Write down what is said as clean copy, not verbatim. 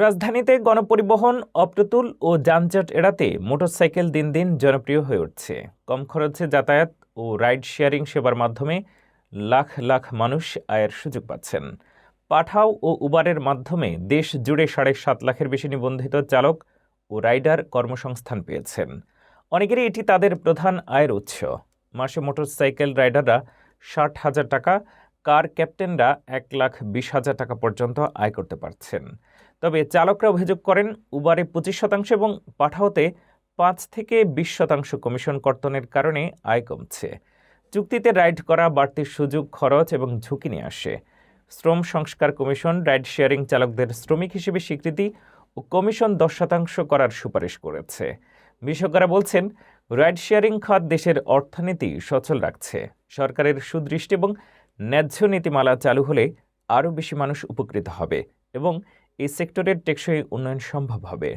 রাজধানীতে গণপরিবহন অপ্রতুল ও যানজট এড়াতে মোটরসাইকেল দিন দিন জনপ্রিয় হয়ে উঠছে। কম খরচে যাতায়াত ও রাইড শেয়ারিং সেবার মাধ্যমে লাখ লাখ মানুষ আয়ের সুযোগ পাচ্ছেন। পাঠাও ও উবারের মাধ্যমে দেশ জুড়ে ৭.৫ লাখের বেশি নিবন্ধিত চালক ও রাইডার কর্মসংস্থান পেয়েছেন। অনেকেরই এটি তাদের প্রধান আয়ের উৎস। মাসে মোটরসাইকেল রাইডাররা ৬০,০০০ টাকা, কার ক্যাপ্টেনরা ১,২০,০০০ টাকা পর্যন্ত আয় করতে পারছেন। তবে চালকরা অভিযোগ করেন, উবারে ২৫% এবং পাঠাওতে ৫ থেকে ২০% কমিশন কর্তনের কারণে আয় কমছে। চুক্তিতে রাইড করা বাড়তি সুযোগ, খরচ এবং ঝুঁকি নিয়ে আসে। শ্রম সংস্কার কমিশন রাইড শেয়ারিং চালকদের শ্রমিক হিসেবে স্বীকৃতি ও কমিশন ১০% করার সুপারিশ করেছে। বিশেষজ্ঞরা বলছেন, রাইড শেয়ারিং খাত দেশের অর্থনীতি সচল রাখছে। সরকারের সুদৃষ্টি এবং ন্যায্য নীতিমালা চালু হলে আরও বেশি মানুষ উপকৃত হবে এবং এই সেক্টরের টেকসই উন্নয়ন সম্ভব হবে।